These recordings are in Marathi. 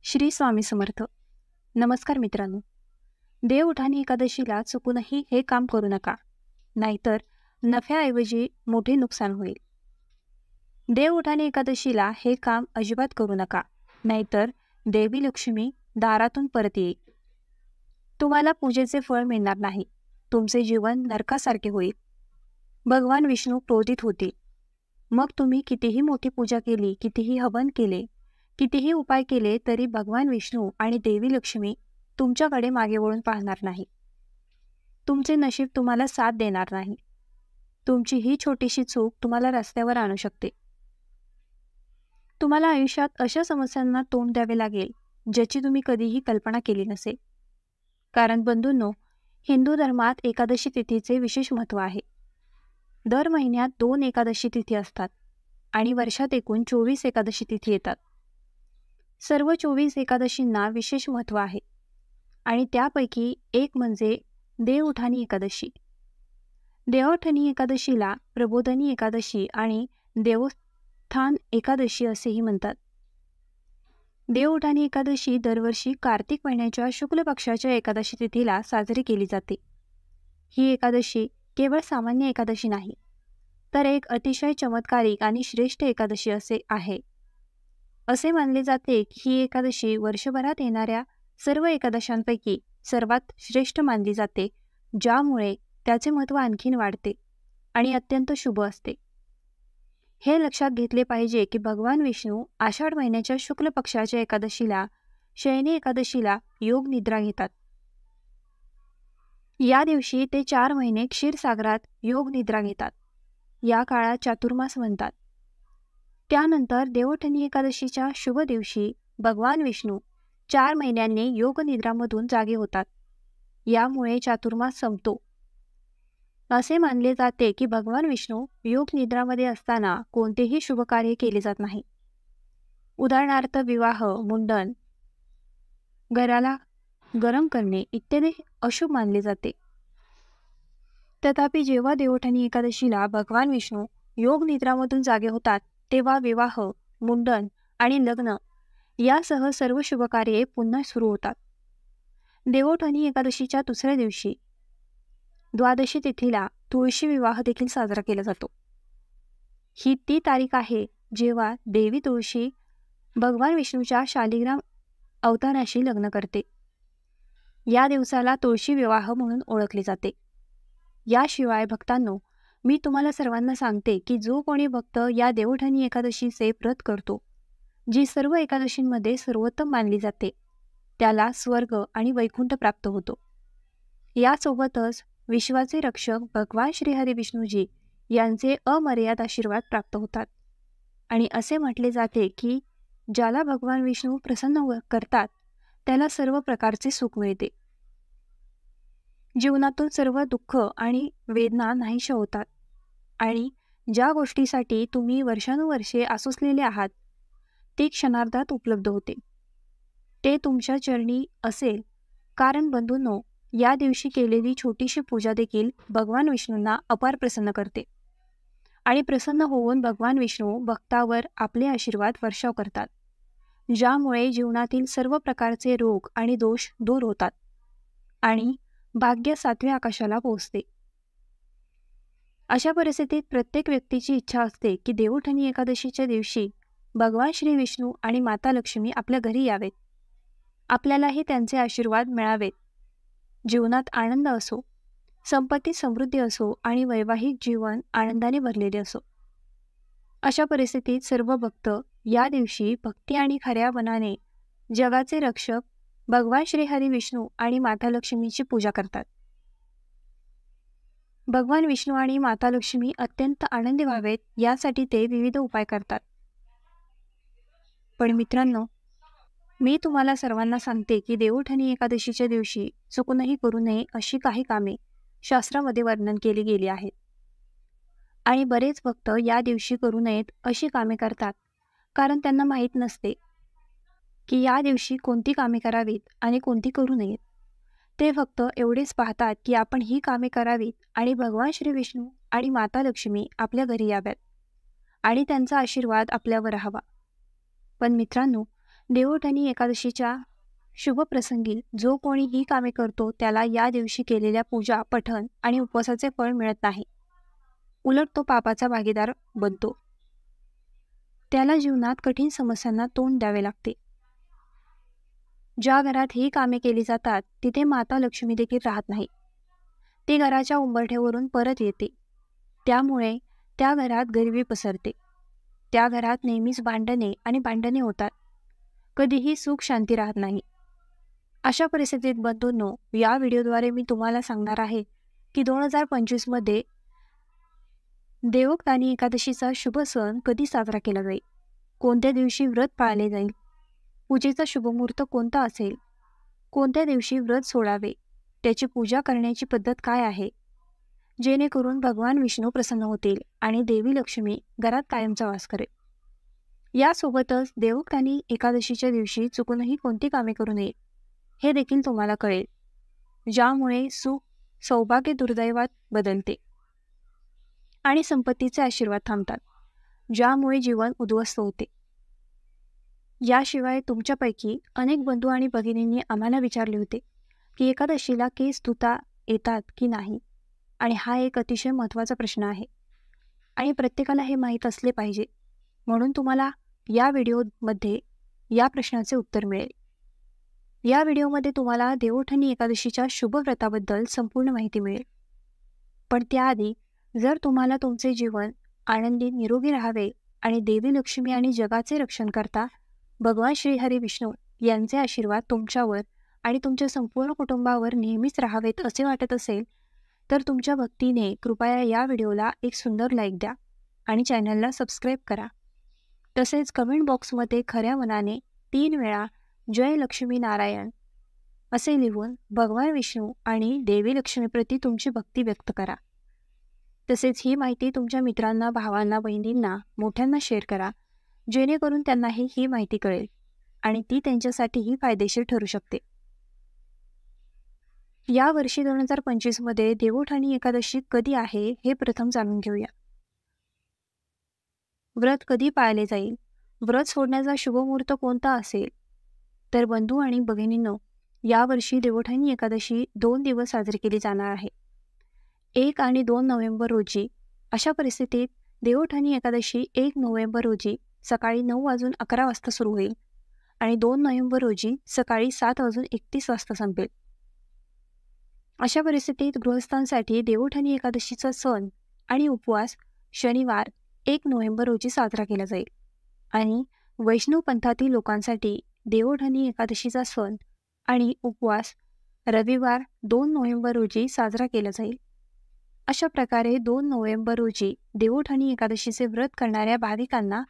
श्री स्वामी समर्थ. नमस्कार मित्रांनो. देवउठाणी एकादशीला चुकूनही हे काम करू नका, नाहीतर नफ्याऐवजी मोठे नुकसान होईल. देवउठाणी एकादशीला हे काम अजिबात करू नका, नाहीतर देवी लक्ष्मी दारातून परत येईल. तुम्हाला पूजेचे फळ मिळणार नाही. तुमचे जीवन नरकासारखे होईल. भगवान विष्णू क्रोधित होतील. मग तुम्ही कितीही मोठी पूजा केली, कितीही हवन केले, कितीही उपाय केले तरी भगवान विष्णू आणि देवी लक्ष्मी तुमच्याकडे मागे वळून पाहणार नाही. तुमचे नशीब तुम्हाला साथ देणार नाही. तुमची ही छोटीशी चूक तुम्हाला रस्त्यावर आणू शकते. तुम्हाला आयुष्यात अशा समस्यांना तोंड द्यावे लागेल ज्याची तुम्ही कधीही कल्पना केली नसेल. कारण बंधूंनो, हिंदू धर्मात एकादशी तिथीचे विशेष महत्त्व आहे. दर महिन्यात 2 एकादशी तिथी असतात आणि वर्षात एकूण 24 एकादशी तिथी येतात. सर्व 24 एकादशींना विशेष महत्त्व आहे आणि त्यापैकी एक म्हणजे देवउठाणी एकादशी. देवउठाणी एकादशीला प्रबोधनी एकादशी आणि देवोत्थान एकादशी असेही म्हणतात. देवउठाणी एकादशी दरवर्षी कार्तिक महिन्याच्या शुक्ल पक्षाच्या एकादशी तिथीला साजरी केली जाते. ही एकादशी केवळ सामान्य एकादशी नाही, तर एक अतिशय चमत्कारिक आणि श्रेष्ठ एकादशी आहे. असे मानले जाते की ही एकादशी वर्षभरात येणाऱ्या सर्व एकादशांपैकी सर्वात श्रेष्ठ मानली जाते, ज्यामुळे त्याचे महत्त्व आणखीन वाढते आणि अत्यंत शुभ असते. हे लक्षात घेतले पाहिजे की भगवान विष्णू आषाढ महिन्याच्या शुक्ल पक्षाच्या एकादशीला, शयनी एकादशीला योग निद्रा घेतात. या दिवशी ते 4 महिने क्षीरसागरात योग निद्रा घेतात. या काळात चातुर्मास म्हणतात. त्यानंतर देवउठाणी एकादशीच्या शुभ दिवशी भगवान विष्णू 4 महिन्यांनी योग निद्रामधून जागे होतात. यामुळे चातुर्मास संपतो. असे मानले जाते की भगवान विष्णू योग निद्रामध्ये असताना कोणतेही शुभ कार्य केले जात नाही. उदाहरणार्थ विवाह, मुंडन, घराला गरम करणे इत्यादी अशुभ मानले जाते. तथापि जेव्हा देवउठाणी एकादशीला भगवान विष्णू योग निद्रामधून जागे होतात, तेव्हा विवाह, मुंडन आणि लग्न यासह सर्व शुभकार्ये पुन्हा सुरू होतात. देवउठाणी एकादशीच्या दुसऱ्या दिवशी द्वादशी तिथीला तुळशी विवाह देखील साजरा केला जातो. ही ती तारीख आहे जेव्हा देवी तुळशी भगवान विष्णूच्या शालिग्राम अवताराशी लग्न करते. या दिवसाला तुळशी विवाह म्हणून ओळखले जाते. याशिवाय भक्तांनो, मी तुम्हाला सर्वांना सांगते की जो कोणी भक्त या देवउठाणी एकादशीचे व्रत करतो, जी सर्व एकादशींमध्ये सर्वोत्तम मानली जाते, त्याला स्वर्ग आणि वैकुंठ प्राप्त होतो. यासोबतच विश्वाचे रक्षक भगवान श्रीहरी विष्णूजी यांचे अमर्याद आशीर्वाद प्राप्त होतात. आणि असे म्हटले जाते की ज्याला भगवान विष्णू प्रसन्न करतात त्याला सर्व प्रकारचे सुख मिळते. जीवनातून सर्व दुःख आणि वेदना नाहीशा होतात आणि ज्या गोष्टीसाठी तुम्ही वर्षानुवर्षे आसुसलेले आहात ती क्षणार्धात उपलब्ध होते. ते तुमच्या चरणी असेल. कारण बंधूंनो, या दिवशी केलेली छोटीशी पूजा देखील भगवान विष्णूंना अपार प्रसन्न करते आणि प्रसन्न होऊन भगवान विष्णू भक्तावर आपले आशीर्वाद वर्षाव करतात, ज्यामुळे जीवनातील सर्व प्रकारचे रोग आणि दोष दूर होतात आणि भाग्य 7व्या आकाशाला पोहोचते. अशा परिस्थितीत प्रत्येक व्यक्तीची इच्छा असते की देवउठाणी एकादशीच्या दिवशी भगवान श्री विष्णू आणि माता लक्ष्मी आपल्या घरी यावेत, आपल्यालाही त्यांचे आशीर्वाद मिळावेत. जीवनात आनंद असो, संपत्ती समृद्धी असो आणि वैवाहिक जीवन आनंदाने भरलेले असो. अशा परिस्थितीत सर्व भक्त या दिवशी भक्ती आणि खऱ्या मनाने जगाचे रक्षक भगवान श्रीहरी विष्णू आणि माता लक्ष्मीची पूजा करतात. भगवान विष्णू आणि माता लक्ष्मी अत्यंत आनंदी व्हावेत यासाठी ते विविध उपाय करतात. पण मित्रांनो, मी तुम्हाला सर्वांना सांगते की देवउठाणी एकादशीच्या दिवशी चुकूनही करू नये अशी काही कामे शास्त्रामध्ये वर्णन केली गेली आहेत. आणि बरेच भक्त या दिवशी करू नयेत अशी कामे करतात, कारण त्यांना माहीत नसते की या दिवशी कोणती कामे करावीत आणि कोणती करू नयेत. ते फक्त एवढेच पाहतात की आपण ही कामे करावीत आणि भगवान श्री विष्णू आणि माता लक्ष्मी आपल्या घरी याव्यात आणि त्यांचा आशीर्वाद आपल्यावर राहावा. पण मित्रांनो, देवोठाणी एकादशीच्या शुभ प्रसंगी जो कोणी ही कामे करतो त्याला या दिवशी केलेल्या पूजा, पठण आणि उपवासाचे फळ मिळत नाही. उलट तो पापाचा भागीदार बनतो. त्याला जीवनात कठीण समस्यांना तोंड द्यावे लागते. ज्या घरात ही कामे केली जातात तिथे माता लक्ष्मी देखील राहत नाही. ती घराच्या उंबरठ्यावरून परत येते. त्यामुळे त्या घरात गरिबी पसरते. त्या घरात नेहमीच भांडणे होतात. कधीही सुख शांती राहत नाही. अशा परिस्थितीत बंधूंनो, या व्हिडिओद्वारे मी तुम्हाला सांगणार आहे की 2025 मध्ये देवोठाणी एकादशीचा शुभ सण कधी साजरा केला जाईल, कोणत्या दिवशी व्रत पाळले जाईल, पूजेचा शुभमुहूर्त कोणता असेल, कोणत्या दिवशी व्रत सोडावे, त्याची पूजा करण्याची पद्धत काय आहे, जेणेकरून भगवान विष्णू प्रसन्न होतील आणि देवी लक्ष्मी घरात कायमचा वास करेल. यासोबतच देवोठाणी एकादशीच्या दिवशी चुकूनही कोणती कामे करू नये हे देखील तुम्हाला कळेल, ज्यामुळे सुख सौभाग्य दुर्दैवात बदलते आणि संपत्तीचे आशीर्वाद थांबतात, ज्यामुळे जीवन उद्ध्वस्त होते. याशिवाय तुमच्यापैकी अनेक बंधू आणि भगिनींनी आम्हाला विचारले होते की एकादशीला केस धुता येतात की नाही, आणि हा एक अतिशय महत्त्वाचा प्रश्न आहे आणि प्रत्येकाला हे माहीत असले पाहिजे. म्हणून तुम्हाला या व्हिडिओमध्ये या प्रश्नाचे उत्तर मिळेल. या व्हिडिओमध्ये तुम्हाला देवोठाणी एकादशीच्या शुभ व्रताबद्दल संपूर्ण माहिती मिळेल. पण त्याआधी जर तुम्हाला तुमचे जीवन आनंदी निरोगी राहावे आणि देवी लक्ष्मी आणि जगाचे रक्षण करता भगवान श्री हरी विष्णू यांचे आशीर्वाद तुमच्यावर आणि तुमच्या संपूर्ण कुटुंबावर नेहमीच राहावेत असे वाटत असेल, तर तुमच्या भक्तीने कृपया या व्हिडिओला एक सुंदर लाईक द्या आणि चॅनलला सबस्क्राईब करा. तसेच कमेंट बॉक्समध्ये खऱ्या मनाने 3 वेळा जय लक्ष्मी नारायण असे लिहून भगवान विष्णू आणि देवी लक्ष्मीप्रती तुमची भक्ती व्यक्त करा. तसेच ही माहिती तुमच्या मित्रांना, भावांना, बहिणींना, मोठ्यांना शेअर करा, जेणेकरून त्यांनाही ही माहिती कळेल आणि ती त्यांच्यासाठीही फायदेशीर ठरू शकते. या वर्षी 2025 मध्ये देवोठाणी एकादशी कधी आहे हे प्रथम जाणून घेऊया. व्रत कधी पाळले जाईल, व्रत सोडण्याचा शुभमुहूर्त कोणता असेल, तर बंधू आणि भगिनींनो, यावर्षी देवोठाणी एकादशी 2 दिवस साजरी केली जाणार आहे, 1 आणि 2 नोव्हेंबर रोजी. अशा परिस्थितीत देवोठाणी एकादशी 1 नोव्हेंबर रोजी सकाळी 9:11 वाजता सुरू होईल आणि 2 नोव्हेंबर रोजी सकाळी 7:31 वाजता संपेल. अशा परिस्थितीत गृहस्थांसाठी देवोठाणी एकादशीचा सण आणि उपवास शनिवार 1 नोव्हेंबर रोजी साजरा केला जाईल आणि वैष्णव पंथातील लोकांसाठी देवोठाणी एकादशीचा सण आणि उपवास रविवार 2 नोव्हेंबर रोजी साजरा केला जाईल. अशा प्रकारे 2 नोव्हेंबर रोजी देवोठाणी एकादशीचे व्रत करणाऱ्या भाविकांना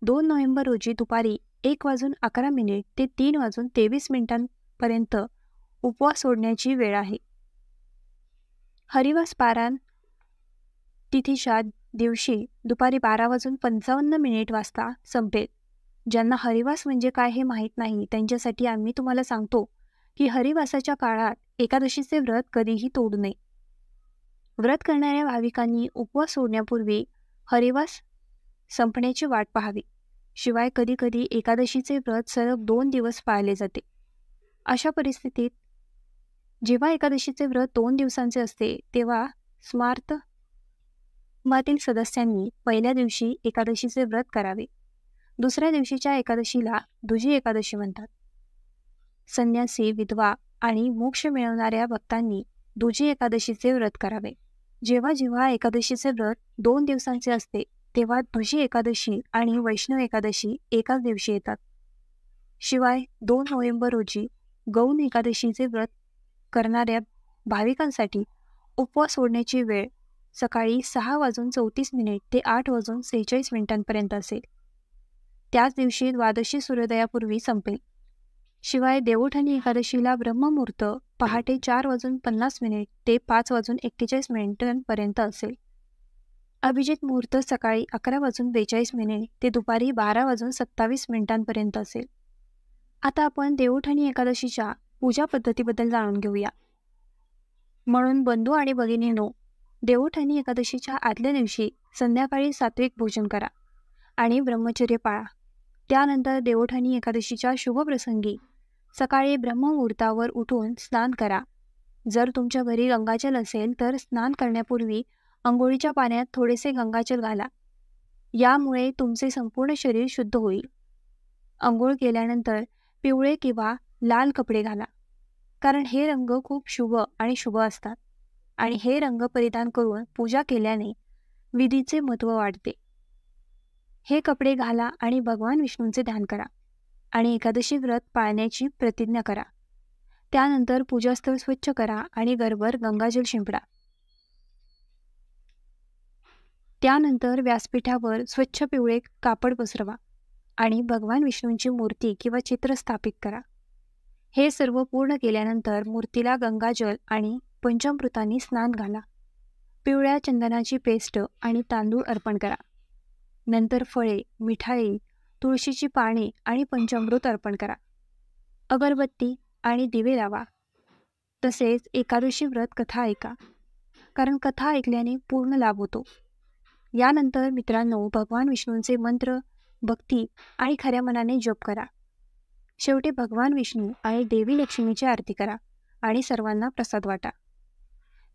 2 नोव्हेंबर रोजी दुपारी 1:11 ते 3:23 उपवास सोडण्याची वेळ आहे. हरिवास पारायण तिथीच्या दिवशी दुपारी 12:55 वाजता संपेल. ज्यांना हरिवास म्हणजे काय हे माहीत नाही त्यांच्यासाठी आम्ही तुम्हाला सांगतो की हरिवासाच्या काळात एकादशीचे व्रत कधीही तोडू नये. व्रत करणाऱ्या भाविकांनी उपवास सोडण्यापूर्वी हरिवास संपण्याची वाट पाहावी. शिवाय कधीकधी एकादशीचे व्रत सलग 2 दिवस पाळले जाते. अशा परिस्थितीत जेव्हा एकादशीचे व्रत 2 दिवसांचे असते तेव्हा स्मार्त कुटुंबातील सदस्यांनी पहिल्या दिवशी एकादशीचे व्रत करावे. दुसऱ्या दिवशीच्या एकादशीला दुजी एकादशी म्हणतात. संन्यासी, विधवा आणि मोक्ष मिळवणाऱ्या भक्तांनी दुजी एकादशीचे व्रत करावे. जेव्हा जेव्हा एकादशीचे व्रत 2 दिवसांचे असते तेव्हा दुजी एकादशी आणि वैष्णव एकादशी एकाच दिवशी येतात. शिवाय 2 नोव्हेंबर रोजी गौण एकादशीचे व्रत करणाऱ्या भाविकांसाठी उपवास सोडण्याची वेळ सकाळी 6:34 ते 8:46 असेल. त्याच दिवशी द्वादशी सूर्योदयापूर्वी संपेल. शिवाय देवोठाणी एकादशीला ब्रह्ममुहूर्त पहाटे 4:50 ते 5:41 असेल. अभिजित मुहूर्त सकाळी 11:42 ते दुपारी 12:27 असेल. आता आपण देवोठाणी एकादशीच्या पूजा पद्धतीबद्दल जाणून घेऊया. म्हणून बंधू आणि भगिनींनो, देवोठाणी एकादशीच्या आदल्या दिवशी संध्याकाळी सात्विक भोजन करा आणि ब्रह्मचर्य पाळा. त्यानंतर देवोठाणी एकादशीच्या शुभप्रसंगी सकाळी ब्रह्ममुहूर्तावर उठून स्नान करा. जर तुमच्या घरी गंगाजल असेल तर स्नान करण्यापूर्वी अंघोळीच्या पाण्यात थोडेसे गंगाजल घाला. यामुळे तुमचे संपूर्ण शरीर शुद्ध होईल. अंघोळ केल्यानंतर पिवळे किंवा लाल कपडे घाला, कारण हे रंग खूप शुभ आणि शुभ असतात आणि हे रंग परिधान करून पूजा केल्याने विधीचे महत्त्व वाढते. हे कपडे घाला आणि भगवान विष्णूंचे ध्यान करा आणि एकादशी व्रत पाळण्याची प्रतिज्ञा करा. त्यानंतर पूजास्थळ स्वच्छ करा आणि घरभर गंगाजल शिंपडा. त्यानंतर व्यासपीठावर स्वच्छ पिवळे कापड पसरवा आणि भगवान विष्णूंची मूर्ती किंवा चित्र स्थापित करा. हे सर्व पूर्ण केल्यानंतर मूर्तीला गंगाजल आणि पंचामृतांनी स्नान घाला. पिवळ्या चंदनाची पेस्ट आणि तांदूळ अर्पण करा. नंतर फळे, मिठाई, तुळशीची पाने आणि पंचामृत अर्पण करा. अगरबत्ती आणि दिवे लावा. तसेच एकादशी व्रत कथा ऐका, कारण कथा ऐकल्याने पूर्ण लाभ होतो. यानंतर मित्रांनो, भगवान विष्णूंचे मंत्र, भक्ती आणि खऱ्या मनाने जप करा. शेवटी भगवान विष्णू आणि देवी लक्ष्मीची आरती करा आणि सर्वांना प्रसाद वाटा.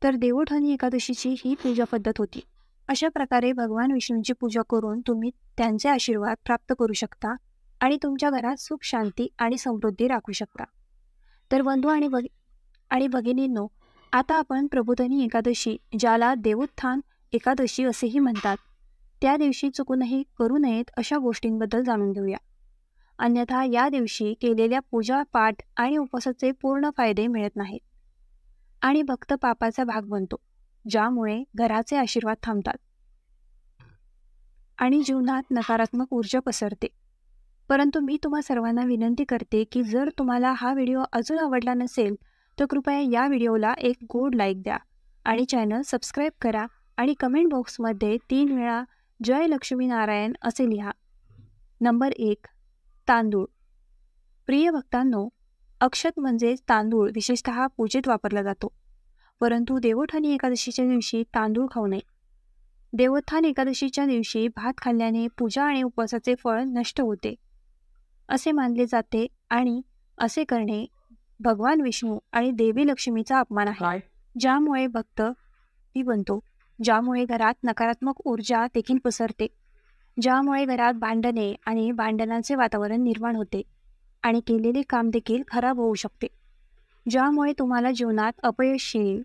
तर देवोठाणी एकादशीची ही पूजा पद्धत होती. अशा प्रकारे भगवान विष्णूंची पूजा करून तुम्ही त्यांचे आशीर्वाद प्राप्त करू शकता आणि तुमच्या घरात सुख, शांती आणि समृद्धी राखू शकता. तर बंधू आणि भगिनींनो, आता आपण प्रबोधिनी एकादशी, ज्याला देवोत्थान एकादशी असेही म्हणतात, त्या दिवशी चुकूनही करू नयेत अशा गोष्टींबद्दल जाणून घेऊया. अन्यथा या दिवशी केलेल्या पूजा, पाठ आणि उपवासाचे पूर्ण फायदे मिळत नाहीत आणि भक्त पापाचा भाग बनतो, ज्यामुळे घराचे आशीर्वाद थांबतात आणि जीवनात नकारात्मक ऊर्जा पसरते. परंतु मी तुम्हा सर्वांना विनंती करते की जर तुम्हाला हा व्हिडिओ अजून आवडला नसेल तर कृपया या व्हिडिओला एक गोड लाईक द्या आणि चॅनल सबस्क्राईब करा आणि कमेंट बॉक्समध्ये 3 वेळा जय लक्ष्मी नारायण असे लिहा. नंबर 1. तांदूळ. प्रिय भक्तांनो, अक्षत म्हणजे तांदूळ विशेषतः पूजेत वापरला जातो, परंतु देवोत्थानी एकादशीच्या दिवशी तांदूळ खाऊ नये. देवोत्थान एकादशीच्या दिवशी भात खाल्ल्याने पूजा आणि उपवासाचे फळ नष्ट होते असे मानले जाते आणि असे करणे भगवान विष्णू आणि देवी लक्ष्मीचा अपमान आहे, ज्यामुळे भक्त बनतो, ज्यामुळे घरात नकारात्मक ऊर्जा देखील पसरते, ज्यामुळे घरात भांडणे आणि भांडणाचे वातावरण निर्माण होते आणि केलेले काम देखील खराब होऊ शकते, ज्यामुळे तुम्हाला जीवनात अपयश येईल.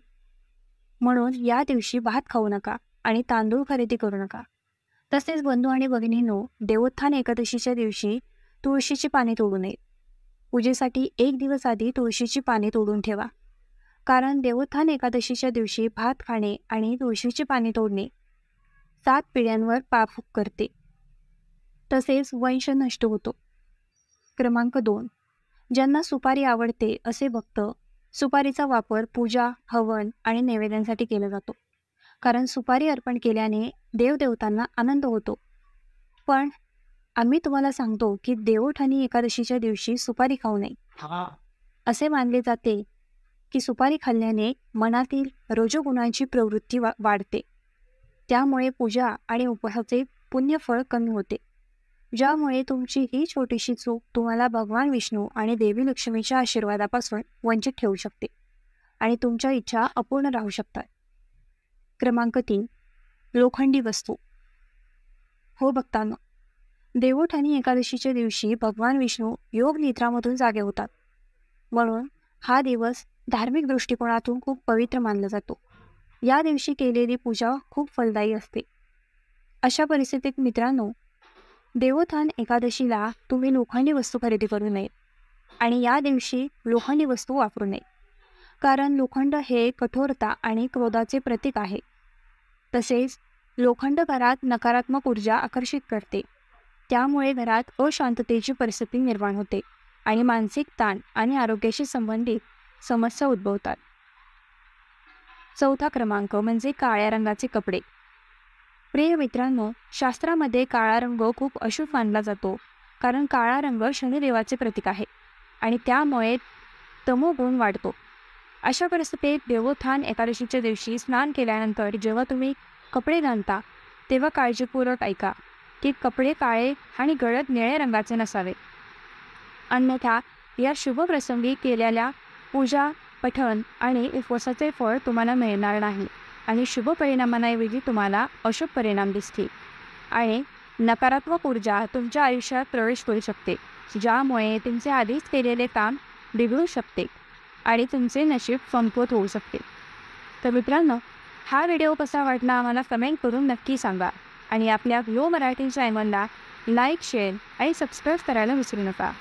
म्हणून या दिवशी भात खाऊ नका आणि तांदूळ खरेदी करू नका. तसेच बंधू आणि भगिनींनो, देवोत्थान एकादशीच्या दिवशी तुळशीची पाने तोडू नयेत. पूजेसाठी 1 दिवस आधी तुळशीची पाने तोडून ठेवा, कारण देवोत्थान एकादशीच्या दिवशी भात खाणे आणि तुळशीची पाने तोडणे 7 पिढ्यांवर पाप करते, तसेच वंश नष्ट होतो. क्रमांक 2. ज्यांना सुपारी आवडते असे भक्त, सुपारीचा वापर पूजा, हवन आणि नैवेद्यांसाठी केला जातो, कारण सुपारी अर्पण केल्याने देवदेवतांना आनंद होतो. पण आम्ही तुम्हाला सांगतो की देवोठाणी एकादशीच्या दिवशी सुपारी खाऊ नये. असे मानले जाते की सुपारी खाल्ल्याने मनातील रजोगुणांची प्रवृत्ती वाढते, त्यामुळे पूजा आणि उपवासाचे पुण्यफळ कमी होते, ज्यामुळे तुमची ही छोटीशी चूक तुम्हाला भगवान विष्णू आणि देवी लक्ष्मीच्या आशीर्वादापासून वंचित ठेवू शकते आणि तुमच्या इच्छा अपूर्ण राहू शकतात. क्रमांक 3. लोखंडी वस्तू. हो भक्तांनो, देवोठाणी एकादशीच्या दिवशी भगवान विष्णू योग निद्रामधून जागे होतात, म्हणून हा दिवस धार्मिक दृष्टिकोनातून खूप पवित्र मानला जातो. या दिवशी केलेली पूजा खूप फलदायी असते. अशा परिस्थितीत मित्रांनो, देवोत्थान एकादशीला तुम्ही लोखंडी वस्तू खरेदी करू नये आणि या दिवशी लोखंडी वस्तू वापरू नये, कारण लोखंड हे कठोरता आणि क्रोधाचे प्रतीक आहे. तसेच लोखंड घरात नकारात्मक ऊर्जा आकर्षित करते, त्यामुळे घरात अशांततेची परिस्थिती निर्माण होते आणि मानसिक ताण आणि आरोग्याशी संबंधित समस्या उद्भवतात. 4था क्रमांक म्हणजे काळ्या रंगाचे कपडे. प्रिय मित्रांनो, शास्त्रामध्ये काळा रंग खूप अशुभ मानला जातो, कारण काळा रंग शनिदेवाचे प्रतीक आहे आणि त्यामुळे तमोगुण वाढतो. अशा परिस्थितीत देवोत्थान एकादशीच्या दिवशी स्नान केल्यानंतर जेव्हा तुम्ही कपडे घालता तेव्हा काळजीपूर्वक ऐका की कपडे काळे आणि गडद निळे रंगाचे नसावे. अन्यथा या शुभ प्रसंगी केलेल्या पूजा, पठण आणि उपवासाचे फळ तुम्हाला मिळणार नाही आणि शुभ परिणामांऐवजी तुम्हाला अशुभ परिणाम दिसतील आणि नकारात्मक ऊर्जा तुमच्या आयुष्यात प्रवेश करू शकते, ज्यामुळे तुमचे आधीच केलेले काम बिघडू शकते आणि तुमचे नशीब कमकुवत होऊ शकते. तर मित्रांनो, हा व्हिडिओ कसा वाटला आम्हाला कमेंट करून नक्की सांगा आणि आपल्या ग्लो मराठी चॅनलला लाईक, शेअर आणि सबस्क्राईब करायला विसरू नका.